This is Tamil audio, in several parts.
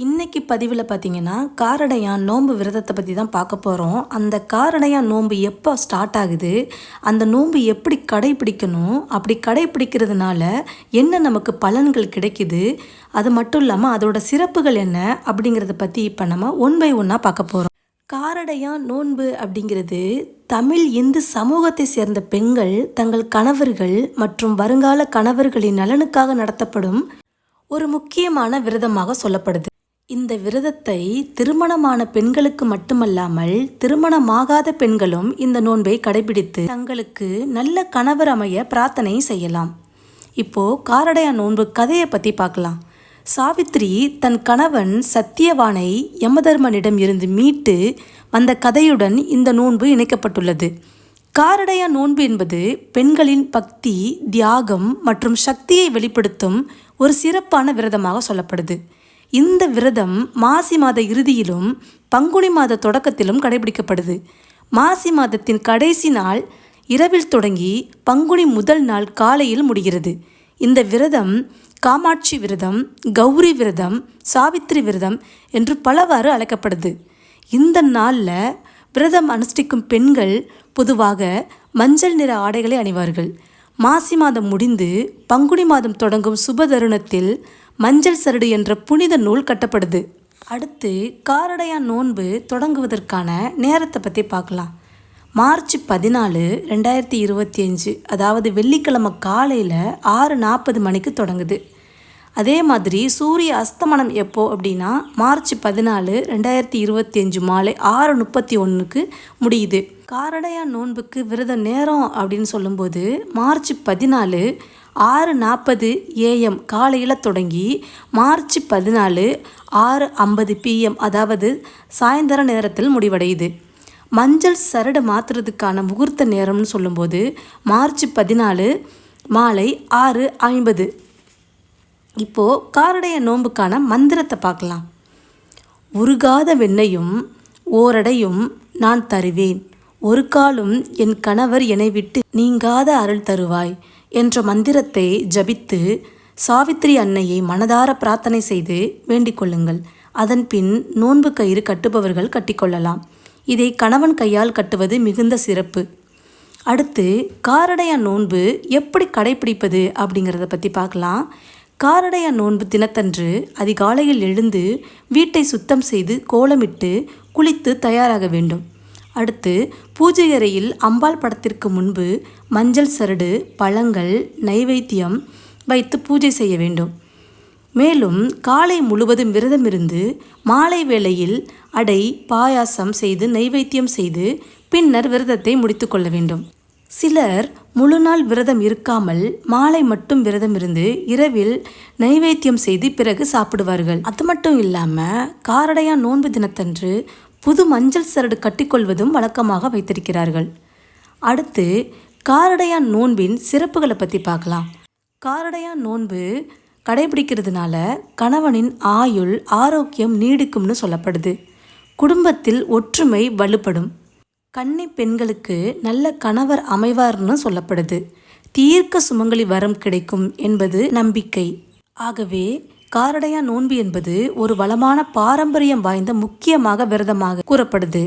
இன்னைக்கு பதிவில் பார்த்தீங்கன்னா காரடையான் நோன்பு விரதத்தை பற்றி தான் பார்க்க போகிறோம். அந்த காரடையான் நோன்பு எப்போ ஸ்டார்ட் ஆகுது, அந்த நோன்பு எப்படி கடைப்பிடிக்கணும், அப்படி கடைப்பிடிக்கிறதுனால என்ன நமக்கு பலன்கள் கிடைக்குது, அது மட்டும் இல்லாமல் அதோட சிறப்புகள் என்ன அப்படிங்கிறத பற்றி இப்போ நம்ம ஒன் பை ஒன்னாக பார்க்க போகிறோம். காரடையான் நோன்பு அப்படிங்கிறது தமிழ் இந்து சமூகத்தை சேர்ந்த பெண்கள் தங்கள் கணவர்கள் மற்றும் வருங்கால கணவர்களின் நலனுக்காக நடத்தப்படும் ஒரு முக்கியமான விரதமாக சொல்லப்படுது. இந்த விரதத்தை திருமணமான பெண்களுக்கு மட்டுமல்லாமல் திருமணமாகாத பெண்களும் இந்த நோன்பை கடைபிடித்து தங்களுக்கு நல்ல கணவர் அமைய பிரார்த்தனை செய்யலாம். இப்போ காரடையான் நோன்பு கதையை பற்றி பார்க்கலாம். சாவித்ரி தன் கணவன் சத்தியவானை யமதர்மனிடம் இருந்து மீட்டு வந்த கதையுடன் இந்த நோன்பு இணைக்கப்பட்டுள்ளது. காரடையான் நோன்பு என்பது பெண்களின் பக்தி, தியாகம் மற்றும் சக்தியை வெளிப்படுத்தும் ஒரு சிறப்பான விரதமாக சொல்லப்படுது. இந்த விரதம் மாசி மாத இறுதியிலும் பங்குனி மாத தொடக்கத்திலும் கடைபிடிக்கப்படுது. மாசி மாதத்தின் கடைசி நாள் இரவில் தொடங்கி பங்குனி முதல் நாள் காலையில் முடிகிறது. இந்த விரதம் காமாட்சி விரதம், கௌரி விரதம், சாவித்திரி விரதம் என்று பலவாறு அழைக்கப்படுது. இந்த நாளில் விரதம் அனுஷ்டிக்கும் பெண்கள் பொதுவாக மஞ்சள் நிற ஆடைகளை அணிவார்கள். மாசி மாதம் முடிந்து பங்குனி மாதம் தொடங்கும் சுப தருணத்தில் மஞ்சள் சரடு என்ற புனித நூல் கட்டப்படுது. அடுத்து காரடையான் நோன்பு தொடங்குவதற்கான நேரத்தை பற்றி பார்க்கலாம். மார்ச் 14, 2025 அதாவது வெள்ளிக்கிழமை காலையில் 6:40 மணிக்கு தொடங்குது. அதே மாதிரி சூரிய அஸ்தமனம் எப்போ அப்படின்னா மார்ச் 14, 2025 மாலை 6:31க்கு முடியுது. காரடையான் நோன்புக்கு விரத நேரம் அப்படின்னு சொல்லும்போது மார்ச் 14 6:40 AM காலையில் தொடங்கி மார்ச் 14 6:50 PM அதாவது சாயந்தர நேரத்தில் முடிவடையுது. மஞ்சள் சரடு மாற்றுறதுக்கான முகூர்த்த நேரம்னு சொல்லும்போது மார்ச் 14 மாலை 6:50. இப்போது காரடையான் நோன்புக்கான மந்திரத்தை பார்க்கலாம். உருகாத வெண்ணையும் ஓரடையும் நான் தருவேன், ஒரு காலும் என் கணவர் என்னை விட்டு நீங்காத அருள் தருவாய் என்ற மந்திரத்தை ஜபித்து சாவித்திரி அன்னையை மனதார பிரார்த்தனை செய்து வேண்டிக் கொள்ளுங்கள். அதன் பின் நோன்பு கயிறு கட்டுபவர்கள் கட்டிக்கொள்ளலாம். இதை கணவன் கையால் கட்டுவது மிகுந்த சிறப்பு. அடுத்து காரடையான் நோன்பு எப்படி கடைப்பிடிப்பது அப்படிங்கிறத பற்றி பார்க்கலாம். காரடையான் நோன்பு தினத்தன்று அதிகாலையில் எழுந்து வீட்டை சுத்தம் செய்து கோலமிட்டு குளித்து தயாராக வேண்டும். அடுத்து பூஜை அறையில் அம்பாள் படத்திற்கு முன்பு மஞ்சள் சரடு, பழங்கள், நைவேத்தியம் வைத்து பூஜை செய்ய வேண்டும். மேலும் காலை முழுவதும் விரதமிருந்து மாலை வேளையில் அடை, பாயாசம் செய்து நைவேத்தியம் செய்து பின்னர் விரதத்தை முடித்து கொள்ள வேண்டும். சிலர் முழு நாள் விரதம் இருக்காமல் மாலை மட்டும் விரதம் இருந்து இரவில் நைவேத்தியம் செய்து பிறகு சாப்பிடுவார்கள். அது மட்டும் இல்லாமல் காரடையான் நோன்பு தினத்தன்று புது மஞ்சள் சரடு கட்டிக்கொள்வதும் வழக்கமாக வைத்திருக்கிறார்கள். அடுத்து காரடையான் நோன்பின் சிறப்புகளை பற்றி பார்க்கலாம். காரடையான் நோன்பு கடைபிடிக்கிறதுனால கணவனின் ஆயுள், ஆரோக்கியம் நீடிக்கும்னு சொல்லப்படுது. குடும்பத்தில் ஒற்றுமை வலுப்படும். கன்னி பெண்களுக்கு நல்ல கணவர் அமைவார்னு சொல்லப்படுது. தீர்க்க சுமங்கலி வரம் கிடைக்கும் என்பது நம்பிக்கை. ஆகவே காரடையான் நோன்பு என்பது ஒரு வளமான பாரம்பரியம் வாய்ந்த முக்கியமாக விரதமாக கூறப்படுது.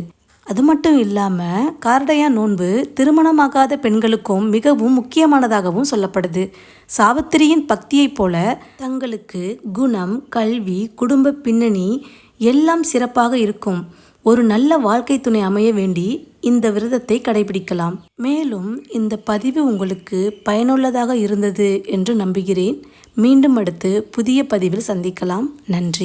அது மட்டும் இல்லாமல் காரடையான் நோன்பு திருமணமாகாத பெண்களுக்கும் மிகவும் முக்கியமானதாகவும் சொல்லப்படுது. சாவித்திரியின் பக்தியைப் போல தங்களுக்கு குணம், கல்வி, குடும்ப பின்னணி எல்லாம் சிறப்பாக இருக்கும் ஒரு நல்ல வாழ்க்கை துணை அமைய வேண்டி இந்த விரதத்தை கடைபிடிக்கலாம். மேலும் இந்த பதிவு உங்களுக்கு பயனுள்ளதாக இருந்தது என்று நம்புகிறேன். மீண்டும் அடுத்து புதிய பதிவில் சந்திக்கலாம். நன்றி.